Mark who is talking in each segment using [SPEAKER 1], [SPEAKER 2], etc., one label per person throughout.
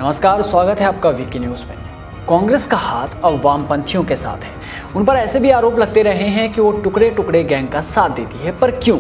[SPEAKER 1] नमस्कार, स्वागत है आपका वीकी न्यूज में। कांग्रेस का हाथ अब वामपंथियों के साथ है। उन पर ऐसे भी आरोप लगते रहे हैं कि वो टुकड़े टुकड़े गैंग का साथ देती है, पर क्यों?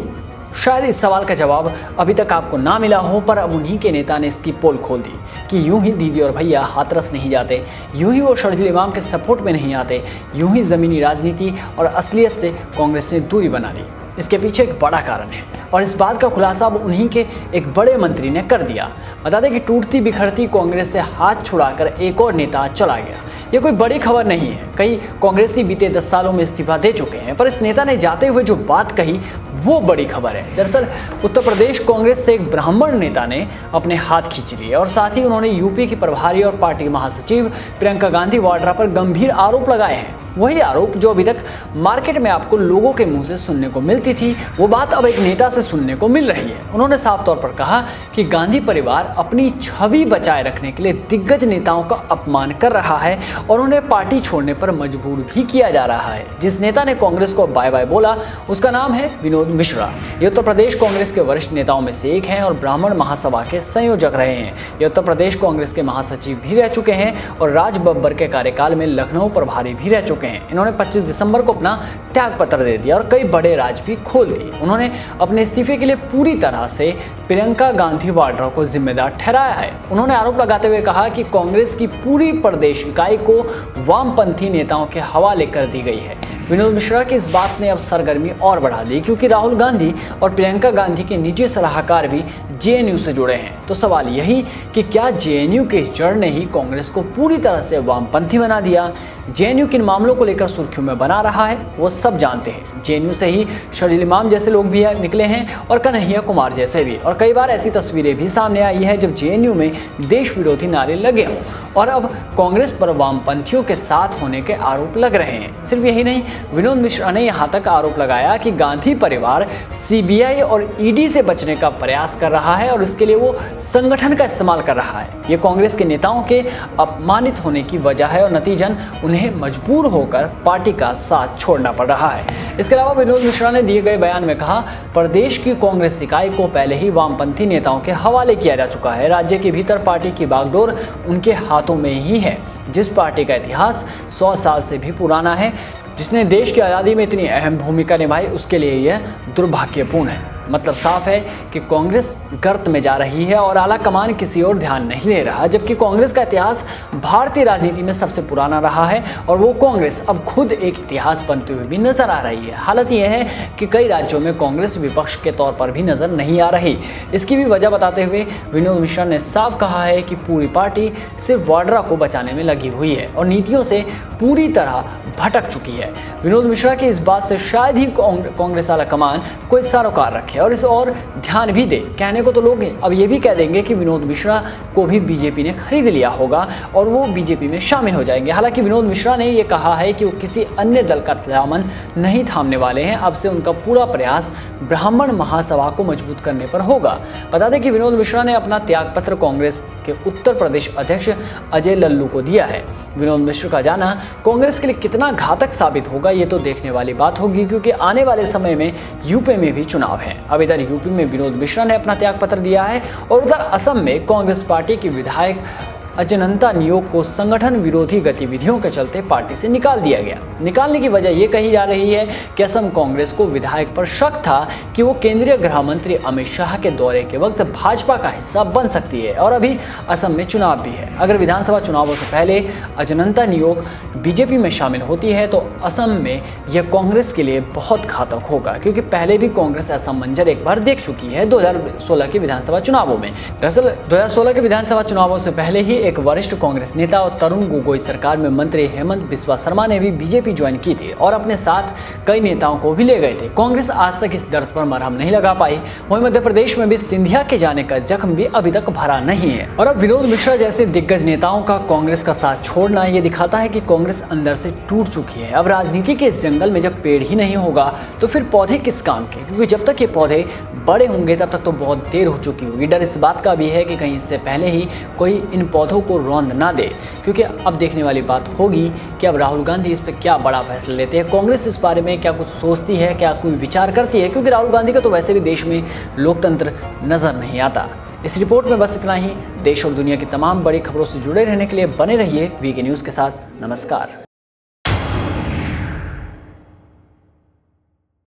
[SPEAKER 1] शायद इस सवाल का जवाब अभी तक आपको ना मिला हो, पर अब उन्हीं के नेता ने इसकी पोल खोल दी कि यूं ही दीदी और भैया हाथरस नहीं जाते, यूं ही वो शर्जील इमाम के सपोर्ट में नहीं आते, यूं ही जमीनी राजनीति और असलियत से कांग्रेस ने दूरी बना ली। इसके पीछे एक बड़ा कारण है और इस बात का खुलासा अब उन्हीं के एक बड़े मंत्री ने कर दिया। बता दें कि टूटती बिखरती कांग्रेस से हाथ छुड़ाकर एक और नेता चला गया। ये कोई बड़ी खबर नहीं है। कई कांग्रेसी बीते 10 सालों में इस्तीफा दे चुके हैं, पर इस नेता ने जाते हुए जो बात कही वो बड़ी खबर है। दरअसल उत्तर प्रदेश कांग्रेस से एक ब्राह्मण नेता ने अपने हाथ खींच लिए और साथ ही उन्होंने यूपी की प्रभारी और पार्टी महासचिव प्रियंका गांधी वाड्रा पर गंभीर आरोप लगाए हैं। वही आरोप जो अभी तक मार्केट में आपको लोगों के मुंह से सुनने को मिलती थी, वो बात अब एक नेता से सुनने को मिल रही है। उन्होंने साफ तौर पर कहा कि गांधी परिवार अपनी छवि बचाए रखने के लिए दिग्गज नेताओं का अपमान कर रहा है और उन्हें पार्टी छोड़ने पर मजबूर भी किया जा रहा है। जिस नेता ने कांग्रेस को बाय बाय बोला उसका नाम है विनोद मिश्रा। ये उत्तर प्रदेश कांग्रेस के वरिष्ठ नेताओं में से एक हैं और ब्राह्मण महासभा के संयोजक रहे हैं। ये उत्तर प्रदेश कांग्रेस के महासचिव भी रह चुके हैं और राज बब्बर के कार्यकाल में लखनऊ प्रभारी भी रह चुके हैं। इन्होंने 25 दिसंबर को अपना त्याग पत्र दे दिया और कई बड़े राज भी खोल दिए। उन्होंने अपने इस्तीफे के लिए पूरी तरह से प्रियंका गांधी वाड्रा को जिम्मेदार ठहराया है। उन्होंने आरोप लगाते हुए कहा कि कांग्रेस की पूरी प्रदेश इकाई को वामपंथी नेताओं के हवाले कर दी गई है। विनोद मिश्रा की इस बात ने अब सरगर्मी और बढ़ा दी, क्योंकि राहुल गांधी और प्रियंका गांधी के निजी सलाहकार भी जेएनयू से जुड़े हैं। तो सवाल यही कि क्या जेएनयू के इस जड़ ने ही कांग्रेस को पूरी तरह से वामपंथी बना दिया? जेएनयू किन मामलों को लेकर सुर्खियों में बना रहा है वो सब जानते हैं। जेएनयू से ही शर्जील इमाम जैसे लोग भी निकले हैं और कन्हैया कुमार जैसे भी, और कई बार ऐसी तस्वीरें भी सामने आई है जब जेएनयू में देश विरोधी नारे लगे हों और अब कांग्रेस पर वामपंथियों के साथ होने के आरोप लग रहे हैं। सिर्फ यही नहीं, विनोद मिश्रा ने यहां तक आरोप लगाया कि गांधी परिवार सीबीआई और ईडी से बचने का प्रयास कर रहा है और इसके लिए वो संगठन का इस्तेमाल कर रहा है। ये कांग्रेस के नेताओं के अपमानित होने की वजह है और नतीजन उन्हें मजबूर होकर पार्टी का साथ छोड़ना पड़ रहा है। इसके अलावा विनोद मिश्रा ने दिए गए बयान में कहा, प्रदेश की कांग्रेस इकाई को पहले ही वामपंथी नेताओं के हवाले किया जा चुका है। राज्य के भीतर पार्टी की बागडोर उनके हाथों में ही है। जिस पार्टी का इतिहास 100 साल से भी पुराना है, जिसने देश की आज़ादी में इतनी अहम भूमिका निभाई, उसके लिए यह दुर्भाग्यपूर्ण है। मतलब साफ है कि कांग्रेस गर्त में जा रही है और आला कमान किसी और ध्यान नहीं दे रहा, जबकि कांग्रेस का इतिहास भारतीय राजनीति में सबसे पुराना रहा है और वो कांग्रेस अब खुद एक इतिहास बनते हुए भी नजर आ रही है। हालत यह है कि कई राज्यों में कांग्रेस विपक्ष के तौर पर भी नजर नहीं आ रही। इसकी भी वजह बताते हुए विनोद मिश्रा ने साफ कहा है कि पूरी पार्टी सिर्फ वाड्रा को बचाने में लगी हुई है और नीतियों से पूरी तरह भटक चुकी है। विनोद मिश्रा की इस बात से शायद ही कांग्रेस आला कमान कोई सरोकार रखे और इस और ध्यान भी दे। कहने को तो लोग अब ये भी कह देंगे कि विनोद मिश्रा को भी बीजेपी ने खरीद लिया होगा और वो बीजेपी में शामिल हो जाएंगे। हालांकि विनोद मिश्रा ने ये कहा है कि वो किसी अन्य दल का दामन नहीं थामने वाले हैं। अब से उनका पूरा प्रयास ब्राह्मण महासभा को मजबूत करने पर होगा। बता दें कि विनोद मिश्रा ने अपना त्यागपत्र कांग्रेस के उत्तर प्रदेश अध्यक्ष अजय लल्लू को दिया है। विनोद मिश्रा का जाना कांग्रेस के लिए कितना घातक साबित होगा ये तो देखने वाली बात होगी, क्योंकि आने वाले समय में यूपी में भी चुनाव है। अब इधर यूपी में विनोद मिश्रा ने अपना त्यागपत्र दिया है और उधर असम में कांग्रेस पार्टी के विधायक अजंता नियोग को संगठन विरोधी गतिविधियों के चलते पार्टी से निकाल दिया गया। निकालने की वजह यह कही जा रही है कि असम कांग्रेस को विधायक पर शक था कि वो केंद्रीय गृह मंत्री अमित शाह के दौरे के वक्त भाजपा का हिस्सा बन सकती है और अभी असम में चुनाव भी है। अगर विधानसभा चुनावों से पहले अजंता नियोग बीजेपी में शामिल होती है तो असम में यह कांग्रेस के लिए बहुत घातक होगा, क्योंकि पहले भी कांग्रेस ऐसा मंजर एक बार देख चुकी है 2016 के विधानसभा चुनावों में। दरअसल 2016 के विधानसभा चुनावों से पहले ही एक वरिष्ठ कांग्रेस नेता और तरुण गोगोई सरकार में मंत्री हेमंत बिस्वा शर्मा ने भी बीजेपी ज्वाइन की थी और अपने साथ कई नेताओं को भी ले गए थे। कांग्रेस आज तक इस दर्द पर मरहम नहीं लगा पाई। वहीं मध्य प्रदेश में भी सिंधिया के जाने का जख्म भी अभी तक भरा नहीं है और अब विनोद मिश्रा जैसे दिग्गज नेताओं का कांग्रेस का साथ छोड़ना ये दिखाता है कि कांग्रेस अंदर से टूट चुकी है। अब राजनीति के इस जंगल में जब पेड़ ही नहीं होगा तो फिर पौधे किस काम के, क्योंकि जब तक ये पौधे बड़े होंगे तब तक तो बहुत देर हो चुकी होगी। डर इस बात का भी है कि कहीं इससे पहले ही कोई इन पौधों को रौंद ना दे, क्योंकि अब देखने वाली बात होगी कि अब राहुल गांधी इस पर क्या बड़ा फैसला लेते हैं। कांग्रेस इस बारे में क्या कुछ सोचती है, क्या कोई विचार करती है, क्योंकि राहुल गांधी का तो वैसे भी देश में लोकतंत्र नजर नहीं आता। इस रिपोर्ट में बस इतना ही। देश और दुनिया की तमाम बड़ी खबरों से जुड़े रहने के लिए बने रहिए वीके न्यूज़ के साथ। नमस्कार।